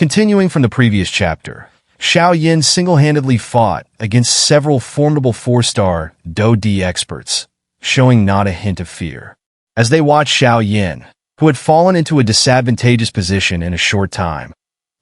Continuing from the previous chapter, Xiao Yan single-handedly fought against several formidable 4-star Do-D experts, showing not a hint of fear. As they watched Xiao Yan, who had fallen into a disadvantageous position in a short time,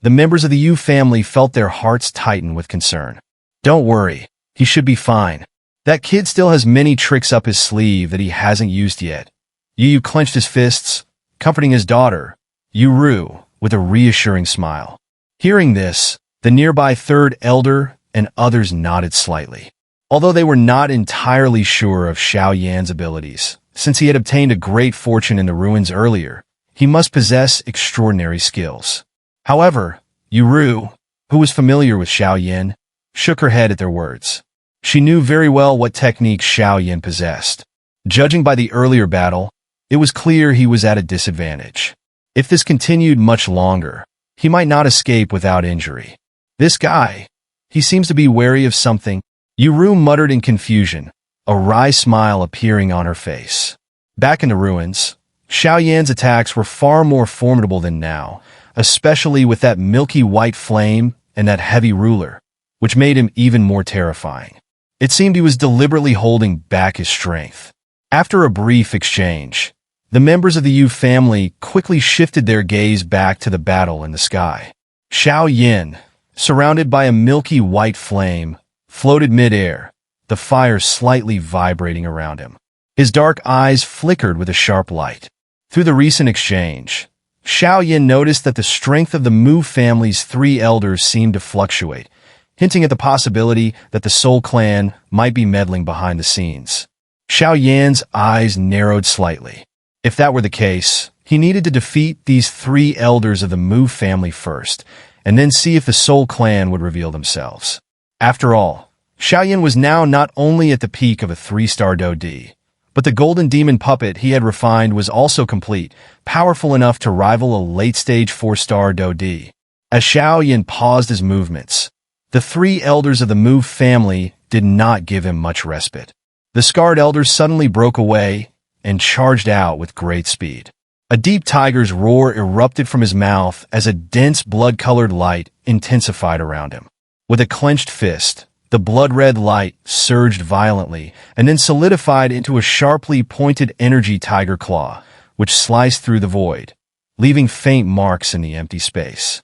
the members of the Yu family felt their hearts tighten with concern. "Don't worry, he should be fine. That kid still has many tricks up his sleeve that he hasn't used yet." Yu clenched his fists, comforting his daughter, Yu, with a reassuring smile. Hearing this, the nearby third elder and others nodded slightly. Although they were not entirely sure of Xiao Yan's abilities, since he had obtained a great fortune in the ruins earlier, he must possess extraordinary skills. However, Yu, who was familiar with Xiao Yan, shook her head at their words. She knew very well what techniques Xiao Yan possessed. Judging by the earlier battle, it was clear he was at a disadvantage. If this continued much longer, he might not escape without injury. "This guy, he seems to be wary of something," Yu muttered in confusion, a wry smile appearing on her face. Back in the ruins, Xiao Yan's attacks were far more formidable than now, especially with that milky white flame and that heavy ruler, which made him even more terrifying. It seemed he was deliberately holding back his strength. After a brief exchange, the members of the Yu family quickly shifted their gaze back to the battle in the sky. Xiao Yan, surrounded by a milky white flame, floated mid-air, the fire slightly vibrating around him. His dark eyes flickered with a sharp light. Through the recent exchange, Xiao Yan noticed that the strength of the Mu family's 3 elders seemed to fluctuate, hinting at the possibility that the Soul Clan might be meddling behind the scenes. Xiao Yan's eyes narrowed slightly. If that were the case, he needed to defeat these 3 elders of the Mu family first, and then see if the Soul Clan would reveal themselves. After all, Xiao Yan was now not only at the peak of a 3-star Do-D, but the golden demon puppet he had refined was also complete, powerful enough to rival a late-stage 4-star Do-D. As Xiao Yan paused his movements, the 3 elders of the Mu family did not give him much respite. The scarred elder suddenly broke away and charged out with great speed. A deep tiger's roar erupted from his mouth as a dense blood-colored light intensified around him. With a clenched fist, the blood-red light surged violently and then solidified into a sharply pointed energy tiger claw, which sliced through the void, leaving faint marks in the empty space.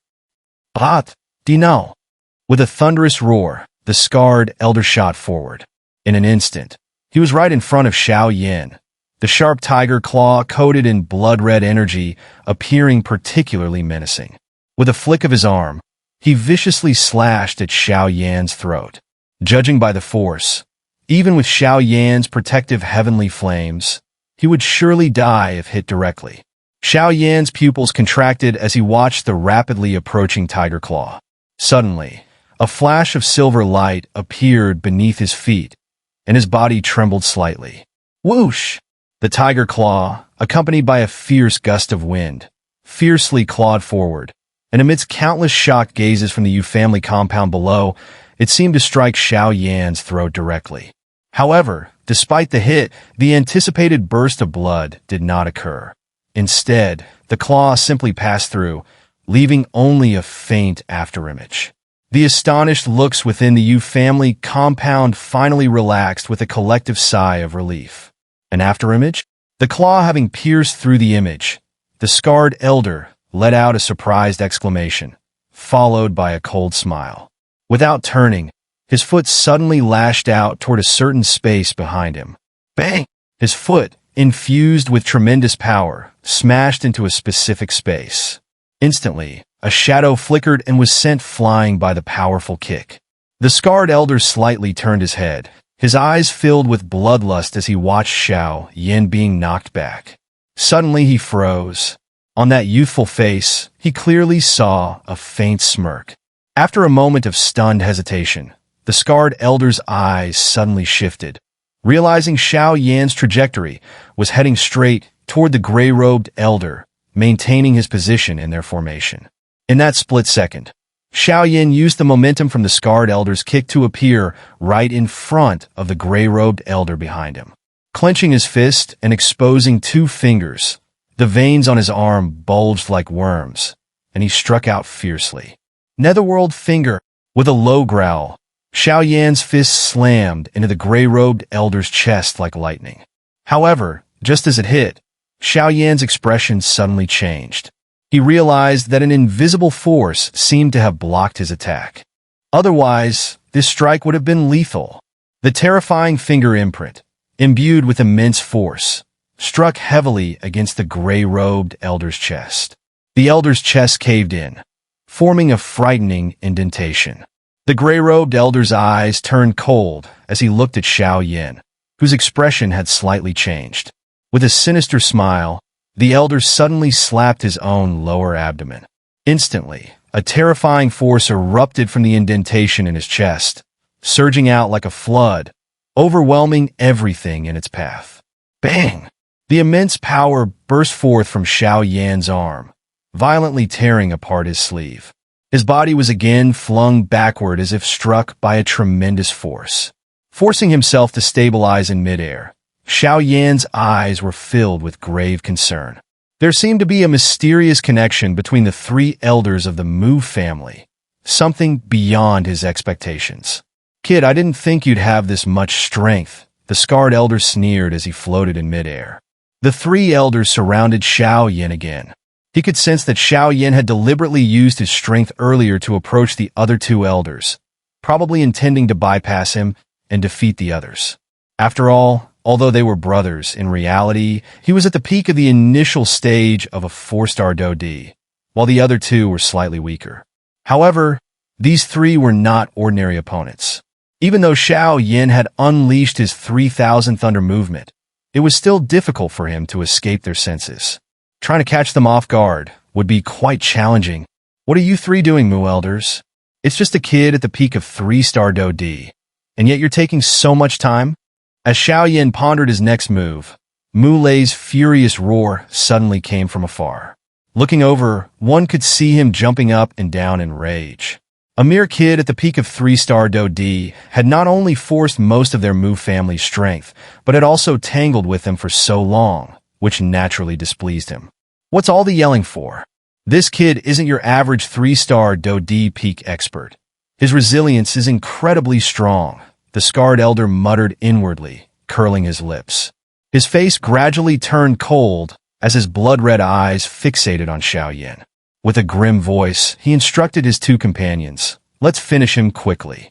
"Bat, Dino!" With a thunderous roar, the scarred elder shot forward. In an instant, he was right in front of Xiao Yan, the sharp tiger claw coated in blood-red energy appearing particularly menacing. With a flick of his arm, he viciously slashed at Xiao Yan's throat. Judging by the force, even with Xiao Yan's protective heavenly flames, he would surely die if hit directly. Xiao Yan's pupils contracted as he watched the rapidly approaching tiger claw. Suddenly, a flash of silver light appeared beneath his feet, and his body trembled slightly. Whoosh! The tiger claw, accompanied by a fierce gust of wind, fiercely clawed forward, and amidst countless shocked gazes from the Yu family compound below, it seemed to strike Xiao Yan's throat directly. However, despite the hit, the anticipated burst of blood did not occur. Instead, the claw simply passed through, leaving only a faint afterimage. The astonished looks within the Yu family compound finally relaxed with a collective sigh of relief. An afterimage? The claw having pierced through the image, the scarred elder let out a surprised exclamation, followed by a cold smile. Without turning, his foot suddenly lashed out toward a certain space behind him. Bang! His foot, infused with tremendous power, smashed into a specific space. Instantly, a shadow flickered and was sent flying by the powerful kick. The scarred elder slightly turned his head, his eyes filled with bloodlust as he watched Xiao Yan being knocked back. Suddenly he froze. On that youthful face, he clearly saw a faint smirk. After a moment of stunned hesitation, the scarred elder's eyes suddenly shifted, realizing Xiao Yan's trajectory was heading straight toward the gray-robed elder, maintaining his position in their formation. In that split second, Xiao Yan used the momentum from the scarred elder's kick to appear right in front of the gray-robed elder behind him. Clenching his fist and exposing 2 fingers, the veins on his arm bulged like worms, and he struck out fiercely. Netherworld finger. With a low growl, Xiao Yan's fist slammed into the gray-robed elder's chest like lightning. However, just as it hit, Xiao Yan's expression suddenly changed. He realized that an invisible force seemed to have blocked his attack. Otherwise, this strike would have been lethal. The terrifying finger imprint, imbued with immense force, struck heavily against the gray-robed elder's chest. The elder's chest caved in, forming a frightening indentation. The gray-robed elder's eyes turned cold as he looked at Xiao Yan, whose expression had slightly changed. With a sinister smile, the elder suddenly slapped his own lower abdomen. Instantly, a terrifying force erupted from the indentation in his chest, surging out like a flood, overwhelming everything in its path. Bang! The immense power burst forth from Xiao Yan's arm, violently tearing apart his sleeve. His body was again flung backward as if struck by a tremendous force. Forcing himself to stabilize in midair, Xiao Yan's eyes were filled with grave concern. There seemed to be a mysterious connection between the three elders of the Mu family, something beyond his expectations. "Kid, I didn't think you'd have this much strength," the scarred elder sneered as he floated in midair. The three elders surrounded Xiao Yan again. He could sense that Xiao Yan had deliberately used his strength earlier to approach the other two elders, probably intending to bypass him and defeat the others. After all, although they were brothers, in reality, he was at the peak of the initial stage of a 4-star Do-D, while the other two were slightly weaker. However, these three were not ordinary opponents. Even though Xiao Yan had unleashed his 3,000 thunder movement, it was still difficult for him to escape their senses. Trying to catch them off guard would be quite challenging. "What are you three doing, Mu Elders? It's just a kid at the peak of 3-star Do-D, and yet you're taking so much time?" As Xiao Yan pondered his next move, Mu Lei's furious roar suddenly came from afar. Looking over, one could see him jumping up and down in rage. A mere kid at the peak of 3-star Do-D had not only forced most of their Mu family's strength, but had also tangled with them for so long, which naturally displeased him. "What's all the yelling for? This kid isn't your average 3-star Do-D peak expert. His resilience is incredibly strong," the scarred elder muttered inwardly, curling his lips. His face gradually turned cold as his blood-red eyes fixated on Xiao Yan. With a grim voice, he instructed his two companions, "Let's finish him quickly."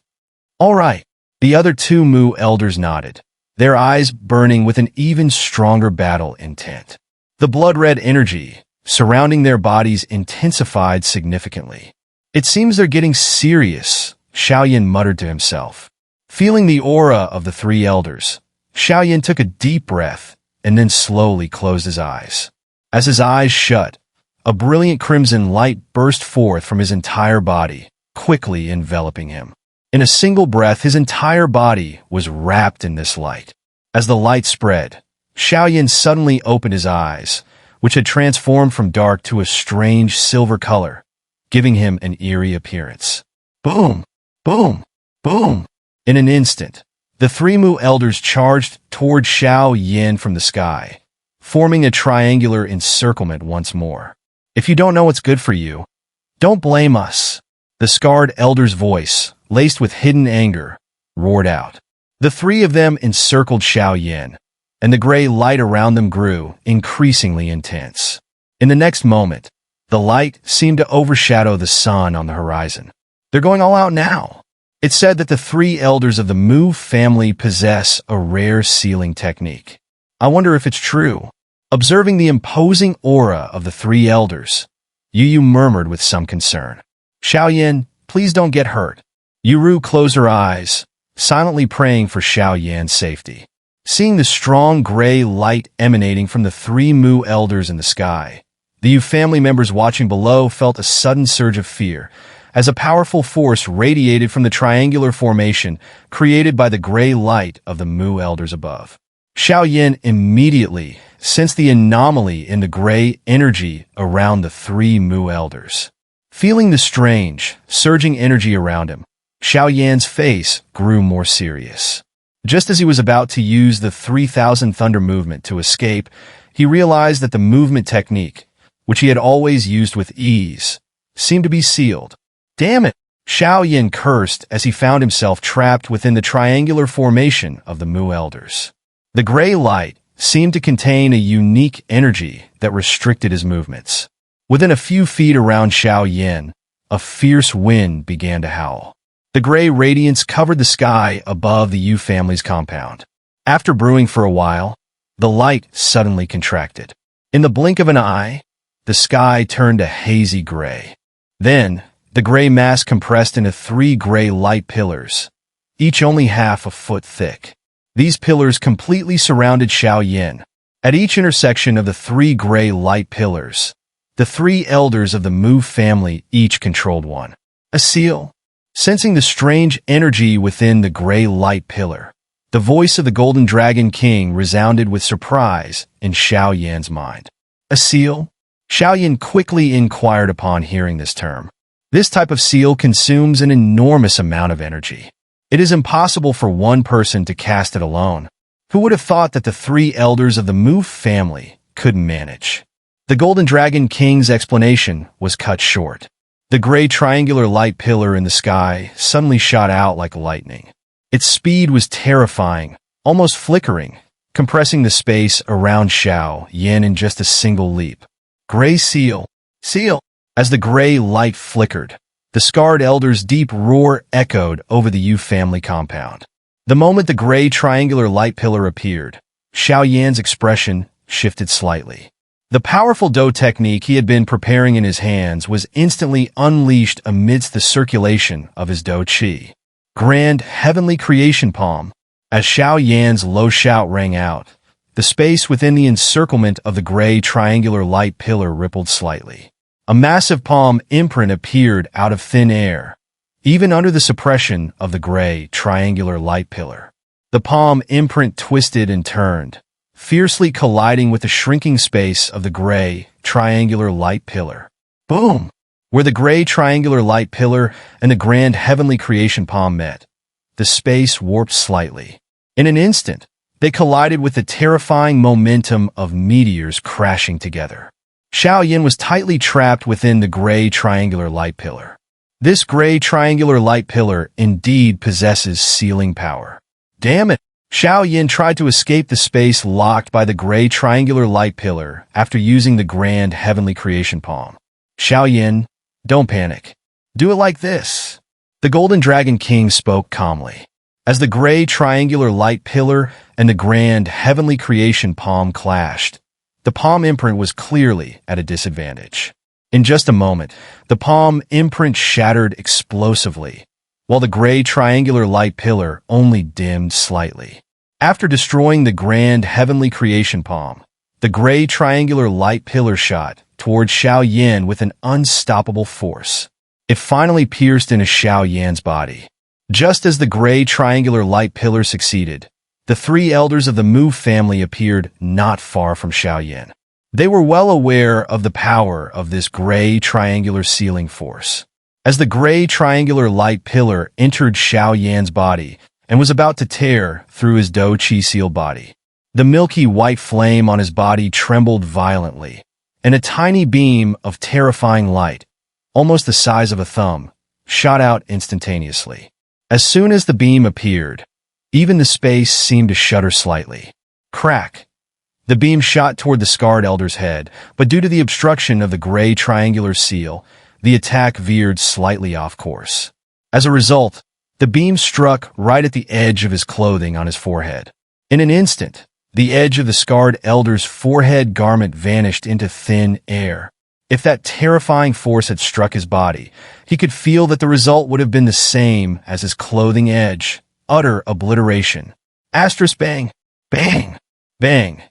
"All right." The other two Mu elders nodded, their eyes burning with an even stronger battle intent. The blood-red energy surrounding their bodies intensified significantly. "It seems they're getting serious," Xiao Yan muttered to himself. Feeling the aura of the three elders, Xiao Yan took a deep breath and then slowly closed his eyes. As his eyes shut, a brilliant crimson light burst forth from his entire body, quickly enveloping him. In a single breath, his entire body was wrapped in this light. As the light spread, Xiao Yan suddenly opened his eyes, which had transformed from dark to a strange silver color, giving him an eerie appearance. Boom! Boom! Boom! In an instant, the three Mu elders charged toward Xiao Yan from the sky, forming a triangular encirclement once more. "If you don't know what's good for you, don't blame us," the scarred elder's voice, laced with hidden anger, roared out. The three of them encircled Xiao Yan, and the gray light around them grew increasingly intense. In the next moment, the light seemed to overshadow the sun on the horizon. "They're going all out now." It's said that the three elders of the Mu family possess a rare sealing technique. I wonder if it's true. Observing the imposing aura of the three elders, Yu murmured with some concern. "Xiao Yan, please don't get hurt." Yu closed her eyes, silently praying for Xiao Yan's safety. Seeing the strong gray light emanating from the three Mu elders in the sky, the Yu family members watching below felt a sudden surge of fear, as a powerful force radiated from the triangular formation created by the gray light of the Mu elders above. Xiao Yan immediately sensed the anomaly in the gray energy around the three Mu elders. Feeling the strange, surging energy around him, Xiao Yan's face grew more serious. Just as he was about to use the 3,000 thunder movement to escape, he realized that the movement technique, which he had always used with ease, seemed to be sealed. Damn it! Xiao Yan cursed as he found himself trapped within the triangular formation of the Mu Elders. The gray light seemed to contain a unique energy that restricted his movements. Within a few feet around Xiao Yan, a fierce wind began to howl. The gray radiance covered the sky above the Yu family's compound. After brewing for a while, the light suddenly contracted. In the blink of an eye, the sky turned a hazy gray. Then, the gray mass compressed into 3 gray light pillars, each only half a foot thick. These pillars completely surrounded Xiao Yan. At each intersection of the 3 gray light pillars, the 3 elders of the Mu family each controlled one. A seal. Sensing the strange energy within the gray light pillar, the voice of the Golden Dragon King resounded with surprise in Xiao Yan's mind. A seal? Xiao Yan quickly inquired upon hearing this term. This type of seal consumes an enormous amount of energy. It is impossible for one person to cast it alone. Who would have thought that the 3 elders of the Mu family could manage? The Golden Dragon King's explanation was cut short. The gray triangular light pillar in the sky suddenly shot out like lightning. Its speed was terrifying, almost flickering, compressing the space around Xiao Yan in just a single leap. Gray seal. Seal. As the gray light flickered, the scarred elder's deep roar echoed over the Yu family compound. The moment the gray triangular light pillar appeared, Xiao Yan's expression shifted slightly. The powerful Do technique he had been preparing in his hands was instantly unleashed amidst the circulation of his Do Qi. Grand Heavenly Creation Palm. As Xiao Yan's low shout rang out, the space within the encirclement of the gray triangular light pillar rippled slightly. A massive palm imprint appeared out of thin air, even under the suppression of the gray triangular light pillar. The palm imprint twisted and turned, fiercely colliding with the shrinking space of the gray triangular light pillar. Boom! Where the gray triangular light pillar and the grand heavenly creation palm met, the space warped slightly. In an instant, they collided with the terrifying momentum of meteors crashing together. Xiao Yan was tightly trapped within the gray triangular light pillar. This gray triangular light pillar indeed possesses sealing power. Damn it! Xiao Yan tried to escape the space locked by the gray triangular light pillar after using the grand heavenly creation palm. Xiao Yan, don't panic. Do it like this. The Golden Dragon King spoke calmly. As the gray triangular light pillar and the grand heavenly creation palm clashed, the palm imprint was clearly at a disadvantage. In just a moment, the palm imprint shattered explosively, while the gray triangular light pillar only dimmed slightly. After destroying the grand heavenly creation palm, the gray triangular light pillar shot towards Xiao Yan with an unstoppable force. It finally pierced into Xiao Yan's body. Just as the gray triangular light pillar succeeded, the 3 elders of the Mu family appeared not far from Xiao Yan. They were well aware of the power of this gray triangular sealing force. As the gray triangular light pillar entered Xiao Yan's body and was about to tear through his Do Qi seal body, the milky white flame on his body trembled violently, and a tiny beam of terrifying light, almost the size of a thumb, shot out instantaneously. As soon as the beam appeared, even the space seemed to shudder slightly. Crack! The beam shot toward the scarred elder's head, but due to the obstruction of the gray triangular seal, the attack veered slightly off course. As a result, the beam struck right at the edge of his clothing on his forehead. In an instant, the edge of the scarred elder's forehead garment vanished into thin air. If that terrifying force had struck his body, he could feel that the result would have been the same as his clothing edge. Utter obliteration. Asterisk bang, bang, bang.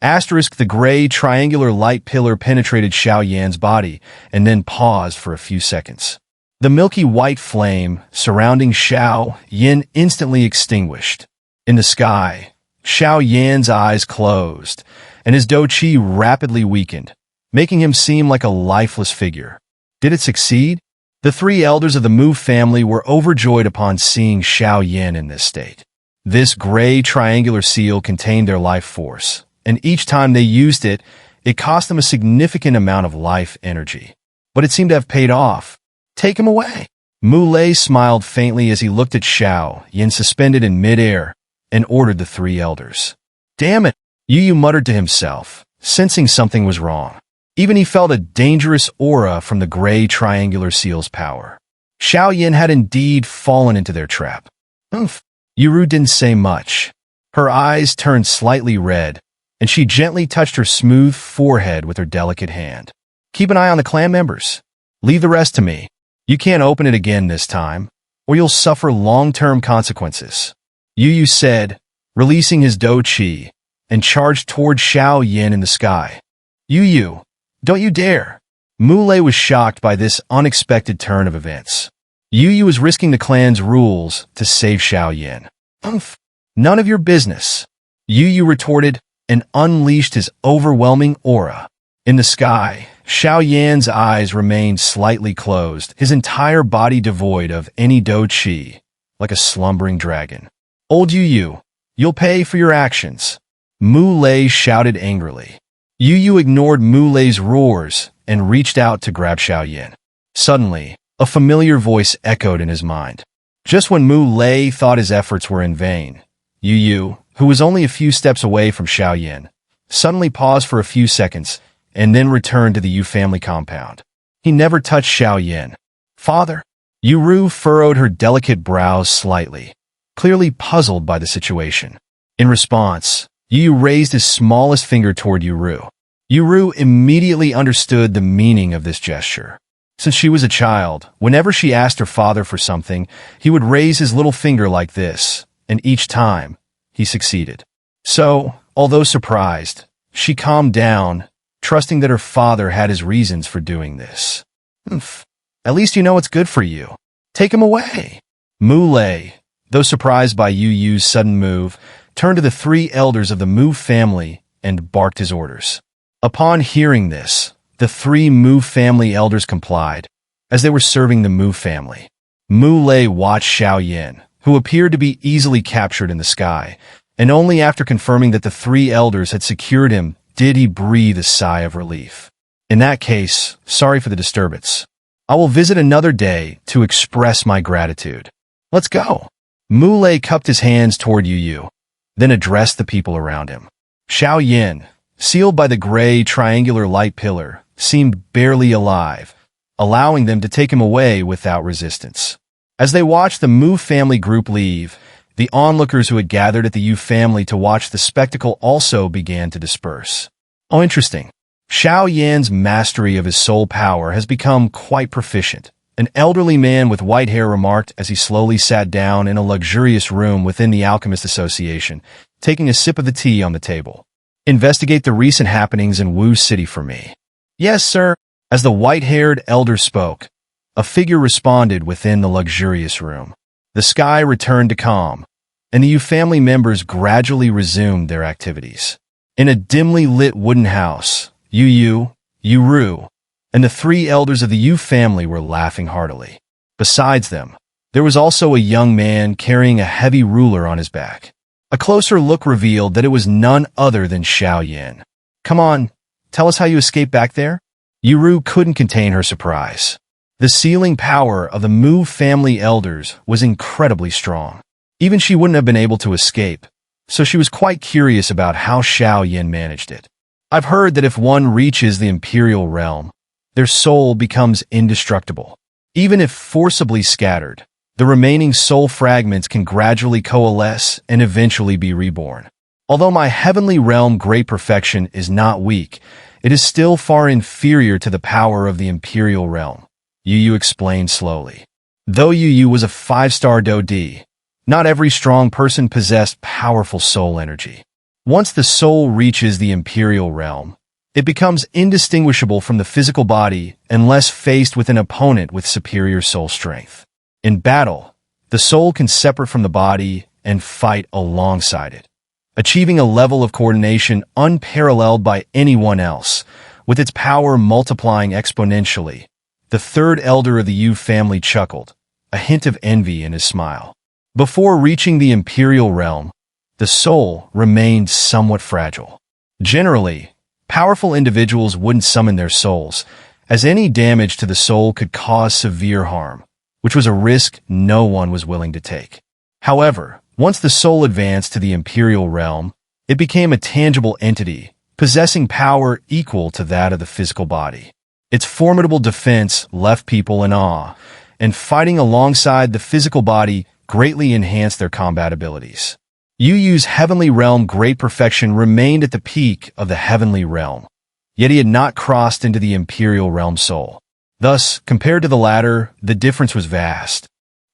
Asterisk the gray triangular light pillar penetrated Xiao Yan's body and then paused for a few seconds. The milky white flame surrounding Xiao Yan instantly extinguished. In the sky, Xiao Yan's eyes closed, and his Do Qi rapidly weakened, making him seem like a lifeless figure. Did it succeed? The 3 elders of the Mu family were overjoyed upon seeing Xiao Yan in this state. This gray triangular seal contained their life force, and each time they used it, it cost them a significant amount of life energy. but it seemed to have paid off. Take him away. Muley smiled faintly as he looked at Xiao Yan suspended in midair and ordered the three elders. Damn it, Yu muttered to himself, sensing something was wrong. Even he felt a dangerous aura from the gray triangular seal's power. Xiao Yan had indeed fallen into their trap. Oomph. Yuru didn't say much. Her eyes turned slightly red, and she gently touched her smooth forehead with her delicate hand. Keep an eye on the clan members. Leave the rest to me. You can't open it again this time, or you'll suffer long-term consequences. Yu said, releasing his Do Chi, and charged toward Xiao Yan in the sky. Yu, don't you dare. Muley was shocked by this unexpected turn of events. Yu was risking the clan's rules to save Xiao Yan. Umph. None of your business. Yu retorted and unleashed his overwhelming aura. In the sky, Xiao Yan's eyes remained slightly closed, his entire body devoid of any Do Chi, like a slumbering dragon. Old Yu, you'll pay for your actions. Muley shouted angrily. Yu ignored Muley's roars and reached out to grab Xiao Yan. Suddenly, a familiar voice echoed in his mind. Just when Muley thought his efforts were in vain, Yu, who was only a few steps away from Xiao Yan, suddenly paused for a few seconds and then returned to the Yu family compound. He never touched Xiao Yan. Father? Yuru furrowed her delicate brows slightly, clearly puzzled by the situation. In response, Yu raised his smallest finger toward Yuru. Yuru immediately understood the meaning of this gesture. Since she was a child, whenever she asked her father for something, he would raise his little finger like this, and each time, he succeeded. So, although surprised, she calmed down, trusting that her father had his reasons for doing this. At least you know what's good for you. Take him away. Muley, though surprised by Yu's sudden move, turned to the three elders of the Mu family and barked his orders. Upon hearing this, the three Mu family elders complied, as they were serving the Mu family. Muley watched Xiao Yan, who appeared to be easily captured in the sky, and only after confirming that the three elders had secured him did he breathe a sigh of relief. In that case, sorry for the disturbance. I will visit another day to express my gratitude. Let's go. Muley cupped his hands toward Yu, then addressed the people around him. Xiao Yan, sealed by the gray triangular light pillar, seemed barely alive, allowing them to take him away without resistance. As they watched the Mu family group leave, the onlookers who had gathered at the Yu family to watch the spectacle also began to disperse. Oh, interesting. Xiao Yan's mastery of his soul power has become quite proficient, an elderly man with white hair remarked as he slowly sat down in a luxurious room within the Alchemist Association, taking a sip of the tea on the table. Investigate the recent happenings in Wu City for me. Yes, sir. As the white-haired elder spoke, a figure responded within the luxurious room. The sky returned to calm, and the Yu family members gradually resumed their activities. In a dimly lit wooden house, Yu, Yuru, and the three elders of the Yu family were laughing heartily. Besides them, there was also a young man carrying a heavy ruler on his back. A closer look revealed that it was none other than Xiao Yan. Come on, tell us how you escaped back there? Yuru couldn't contain her surprise. The sealing power of the Mu family elders was incredibly strong. Even she wouldn't have been able to escape, so she was quite curious about how Xiao Yan managed it. I've heard that if one reaches the Imperial Realm, their soul becomes indestructible. Even if forcibly scattered, the remaining soul fragments can gradually coalesce and eventually be reborn. Although my heavenly realm great perfection is not weak, it is still far inferior to the power of the Imperial Realm, Yu explained slowly. Though Yu was a 5-star Do-D, not every strong person possessed powerful soul energy. Once the soul reaches the Imperial Realm, it becomes indistinguishable from the physical body unless faced with an opponent with superior soul strength. In battle, the soul can separate from the body and fight alongside it, achieving a level of coordination unparalleled by anyone else, with its power multiplying exponentially. The third elder of the Yu family chuckled, a hint of envy in his smile. Before reaching the Imperial Realm, the soul remained somewhat fragile. Generally, powerful individuals wouldn't summon their souls, as any damage to the soul could cause severe harm, which was a risk no one was willing to take. However, once the soul advanced to the Imperial Realm, it became a tangible entity, possessing power equal to that of the physical body. Its formidable defense left people in awe, and fighting alongside the physical body greatly enhanced their combat abilities. Yu Yu's Heavenly Realm great perfection remained at the peak of the Heavenly Realm, yet he had not crossed into the Imperial Realm soul. Thus, compared to the latter, the difference was vast.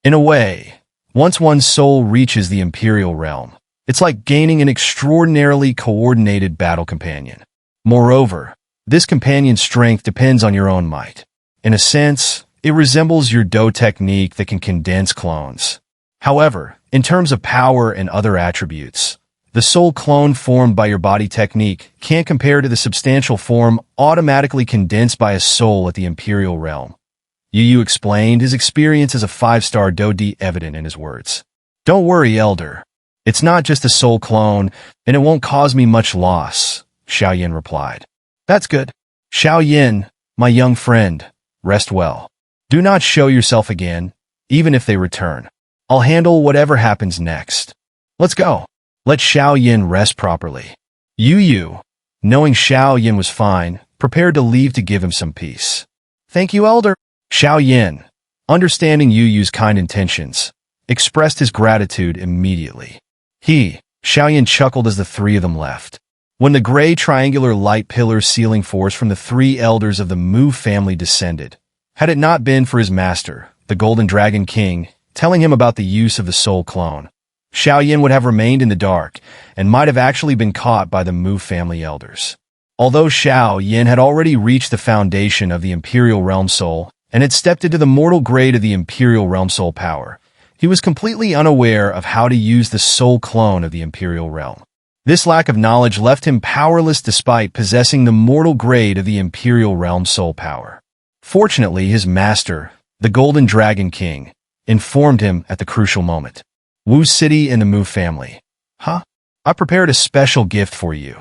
In a way, once one's soul reaches the Imperial Realm, it's like gaining an extraordinarily coordinated battle companion. Moreover, this companion's strength depends on your own might. In a sense, it resembles your Do technique that can condense clones. However, in terms of power and other attributes, the soul clone formed by your body technique can't compare to the substantial form automatically condensed by a soul at the Imperial Realm. Yu Yu explained, his experience as a 5-star Do-D evident in his words. Don't worry, Elder. It's not just a soul clone, and it won't cause me much loss, Xiao Yan replied. That's good. Xiao Yan, my young friend, rest well. Do not show yourself again, even if they return. I'll handle whatever happens next. Let's go. Let Xiao Yan rest properly. Yu Yu, knowing Xiao Yan was fine, prepared to leave to give him some peace. Thank you, Elder. Xiao Yan, understanding Yu Yu's kind intentions, expressed his gratitude immediately. Xiao Yan chuckled as the three of them left. When the gray triangular light pillar sealing force from the three elders of the Mu family descended, had it not been for his master, the Golden Dragon King, telling him about the use of the soul clone, Xiao Yan would have remained in the dark and might have actually been caught by the Mu family elders. Although Xiao Yan had already reached the foundation of the Imperial Realm Soul and had stepped into the mortal grade of the Imperial Realm Soul power, he was completely unaware of how to use the soul clone of the Imperial Realm. This lack of knowledge left him powerless despite possessing the mortal grade of the Imperial Realm Soul power. Fortunately, his master, the Golden Dragon King, informed him at the crucial moment. Wu City and the Mu family. Huh? I prepared a special gift for you,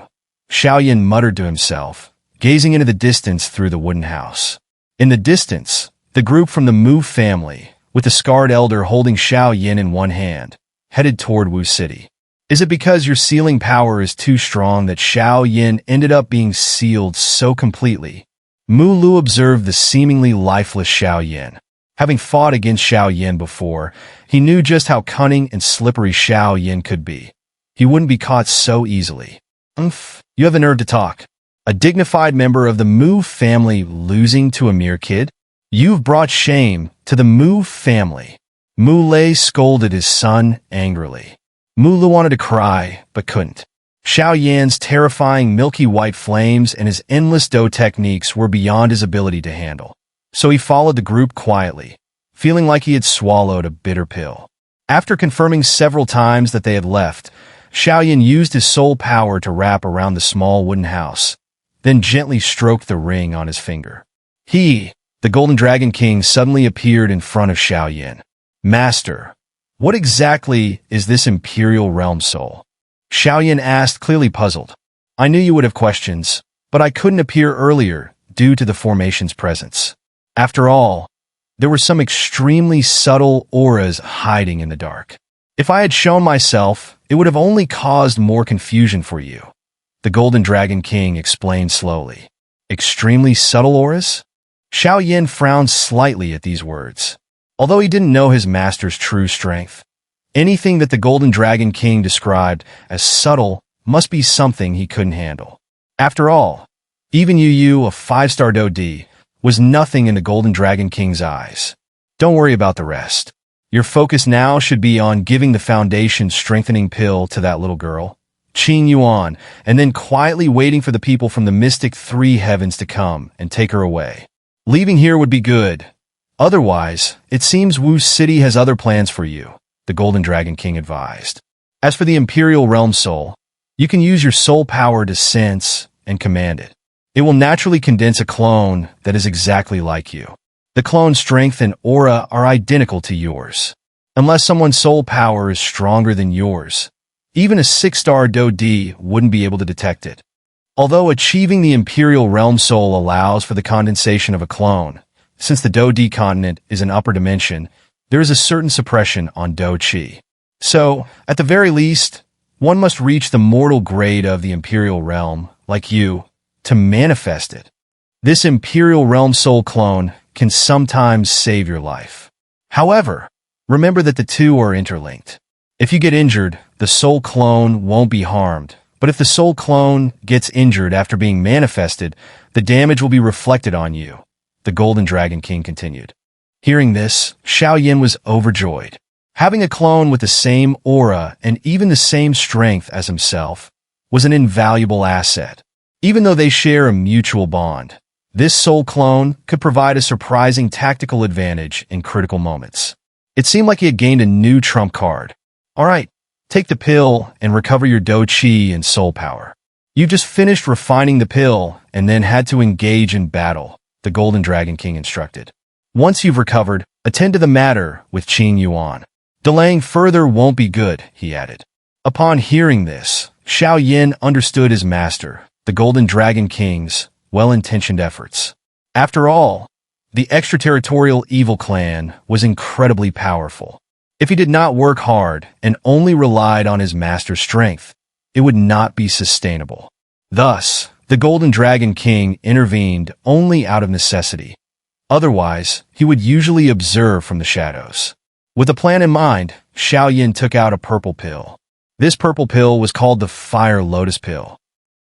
Xiao Yan muttered to himself, gazing into the distance through the wooden house. In the distance, the group from the Mu family, with the scarred elder holding Xiao Yan in one hand, headed toward Wu City. Is it because your sealing power is too strong that Xiao Yan ended up being sealed so completely? Mu Lu observed the seemingly lifeless Xiao Yan. Having fought against Xiao Yan before, he knew just how cunning and slippery Xiao Yan could be. He wouldn't be caught so easily. You have the nerve to talk. A dignified member of the Mu family losing to a mere kid? You've brought shame to the Mu family. Mu Lei scolded his son angrily. Mu Lu wanted to cry, but couldn't. Xiao Yan's terrifying milky white flames and his endless Do techniques were beyond his ability to handle. So he followed the group quietly, feeling like he had swallowed a bitter pill. After confirming several times that they had left, Xiao Yan used his soul power to wrap around the small wooden house, then gently stroked the ring on his finger. The Golden Dragon King, suddenly appeared in front of Xiao Yan. Master, what exactly is this Imperial Realm Soul? Xiao Yan asked, clearly puzzled. I knew you would have questions, but I couldn't appear earlier due to the formation's presence. After all, there were some extremely subtle auras hiding in the dark. If I had shown myself, it would have only caused more confusion for you, the Golden Dragon King explained slowly. Extremely subtle auras? Xiao Yan frowned slightly at these words. Although he didn't know his master's true strength, anything that the Golden Dragon King described as subtle must be something he couldn't handle. After all, even Yu Yu, a 5-star Do-D, was nothing in the Golden Dragon King's eyes. Don't worry about the rest. Your focus now should be on giving the foundation strengthening pill to that little girl, Qing Yuan, and then quietly waiting for the people from the mystic 3 heavens to come and take her away. Leaving here would be good. Otherwise, it seems Wu City has other plans for you, the Golden Dragon King advised. As for the Imperial Realm Soul, you can use your soul power to sense and command it. It will naturally condense a clone that is exactly like you. The clone's strength and aura are identical to yours. Unless someone's soul power is stronger than yours, even a 6-star Do-D wouldn't be able to detect it. Although achieving the Imperial Realm soul allows for the condensation of a clone, since the Do Di continent is an upper dimension, there is a certain suppression on Do Chi. So, at the very least, one must reach the mortal grade of the Imperial Realm, like you, to manifest it. This Imperial Realm soul clone can sometimes save your life. However, remember that the two are interlinked. If you get injured, the soul clone won't be harmed, but if the soul clone gets injured after being manifested, the damage will be reflected on you, the Golden Dragon King continued. Hearing this, Xiao Yan was overjoyed. Having a clone with the same aura and even the same strength as himself was an invaluable asset. Even though they share a mutual bond, this soul clone could provide a surprising tactical advantage in critical moments. It seemed like he had gained a new trump card. All right, take the pill and recover your Do Chi and soul power. You just finished refining the pill and then had to engage in battle, the Golden Dragon King instructed. Once you've recovered, attend to the matter with Qin Yuan. Delaying further won't be good, he added. Upon hearing this, Xiao Yan understood his master, the Golden Dragon King's, well-intentioned efforts. After all, the extraterritorial evil clan was incredibly powerful. If he did not work hard and only relied on his master's strength, it would not be sustainable. Thus, the Golden Dragon King intervened only out of necessity. Otherwise, he would usually observe from the shadows. With a plan in mind, Xiao Yan took out a purple pill. This purple pill was called the Fire Lotus Pill.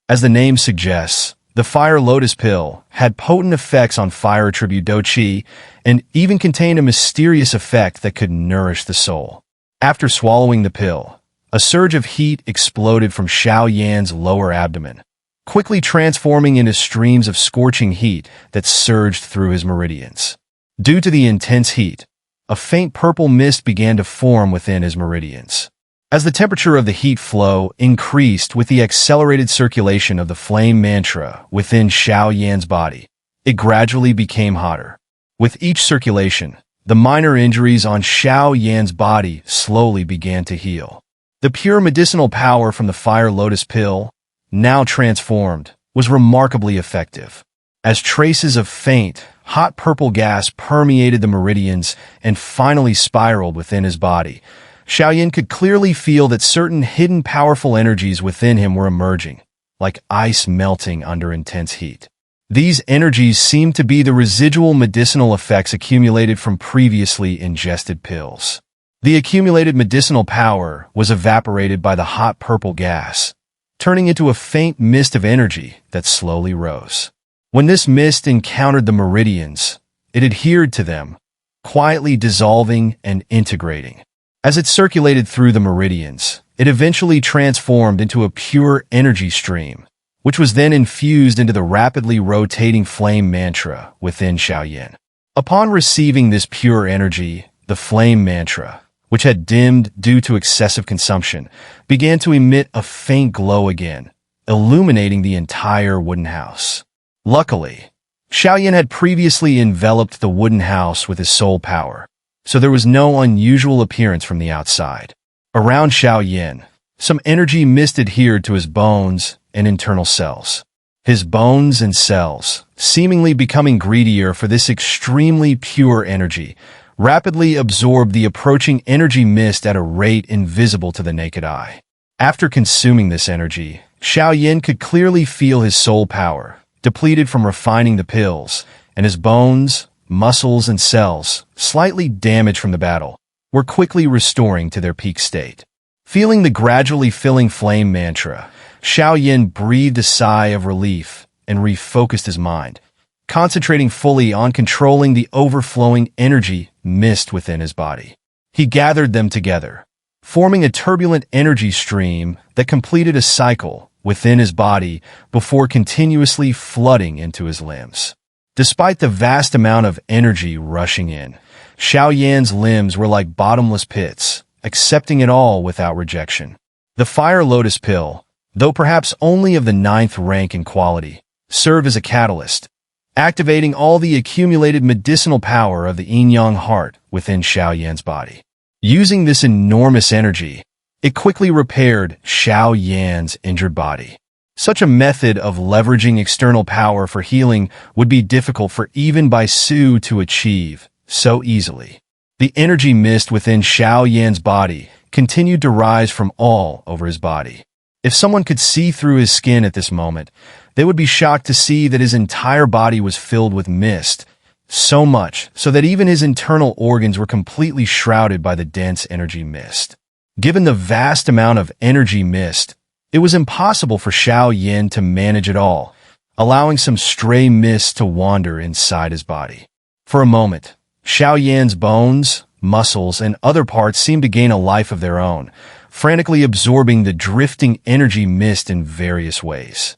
As the name suggests, the Fire Lotus Pill had potent effects on fire attribute Do Chi and even contained a mysterious effect that could nourish the soul. After swallowing the pill, a surge of heat exploded from Xiao Yan's lower abdomen, quickly transforming into streams of scorching heat that surged through his meridians. Due to the intense heat, a faint purple mist began to form within his meridians. As the temperature of the heat flow increased with the accelerated circulation of the flame mantra within Xiao Yan's body, it gradually became hotter. With each circulation, the minor injuries on Xiao Yan's body slowly began to heal. The pure medicinal power from the Fire Lotus Pill, now transformed, was remarkably effective. As traces of faint, hot purple gas permeated the meridians and finally spiraled within his body, Xiao Yan could clearly feel that certain hidden powerful energies within him were emerging, like ice melting under intense heat. These energies seemed to be the residual medicinal effects accumulated from previously ingested pills. The accumulated medicinal power was evaporated by the hot purple gas, turning into a faint mist of energy that slowly rose. When this mist encountered the meridians, it adhered to them, quietly dissolving and integrating. As it circulated through the meridians, it eventually transformed into a pure energy stream, which was then infused into the rapidly rotating flame mantra within Xiao Yan. Upon receiving this pure energy, the flame mantra, which had dimmed due to excessive consumption, began to emit a faint glow again, illuminating the entire wooden house. Luckily, Xiao Yan had previously enveloped the wooden house with his soul power, so there was no unusual appearance from the outside. Around Xiao Yan, some energy mist adhered to his bones and internal cells. His bones and cells, seemingly becoming greedier for this extremely pure energy, rapidly absorbed the approaching energy mist at a rate invisible to the naked eye. After consuming this energy, Xiao Yan could clearly feel his soul power, depleted from refining the pills, and his bones, muscles, and cells, slightly damaged from the battle, were quickly restoring to their peak state. Feeling the gradually filling flame mantra, Xiao Yan breathed a sigh of relief and refocused his mind, concentrating fully on controlling the overflowing energy mist within his body. He gathered them together, forming a turbulent energy stream that completed a cycle within his body before continuously flooding into his limbs. Despite the vast amount of energy rushing in, Xiao Yan's limbs were like bottomless pits, accepting it all without rejection. The Fire Lotus Pill, though perhaps only of the 9th rank in quality, served as a catalyst, activating all the accumulated medicinal power of the yin-yang heart within Xiao Yan's body. Using this enormous energy, it quickly repaired Xiao Yan's injured body. Such a method of leveraging external power for healing would be difficult for even Bai Su to achieve so easily. The energy mist within Xiao Yan's body continued to rise from all over his body. If someone could see through his skin at this moment, they would be shocked to see that his entire body was filled with mist, so much so that even his internal organs were completely shrouded by the dense energy mist. Given the vast amount of energy mist, it was impossible for Xiao Yan to manage it all, allowing some stray mist to wander inside his body. For a moment, Xiao Yan's bones, muscles, and other parts seemed to gain a life of their own, frantically absorbing the drifting energy mist in various ways.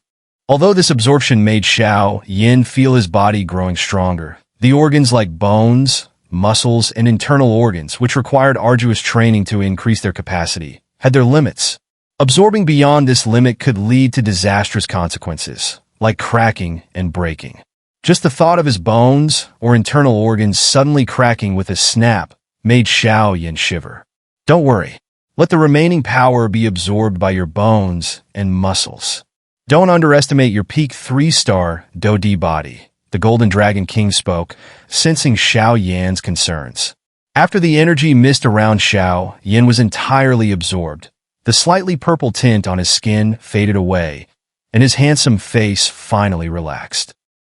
Although this absorption made Xiao Yan feel his body growing stronger, the organs like bones, muscles, and internal organs, which required arduous training to increase their capacity, had their limits. Absorbing beyond this limit could lead to disastrous consequences, like cracking and breaking. Just the thought of his bones or internal organs suddenly cracking with a snap made Xiao Yan shiver. Don't worry. Let the remaining power be absorbed by your bones and muscles. Don't underestimate your peak 3-star Do-D body, the Golden Dragon King spoke, sensing Xiao Yan's concerns. After the energy mist around Xiao Yan was entirely absorbed, the slightly purple tint on his skin faded away, and his handsome face finally relaxed.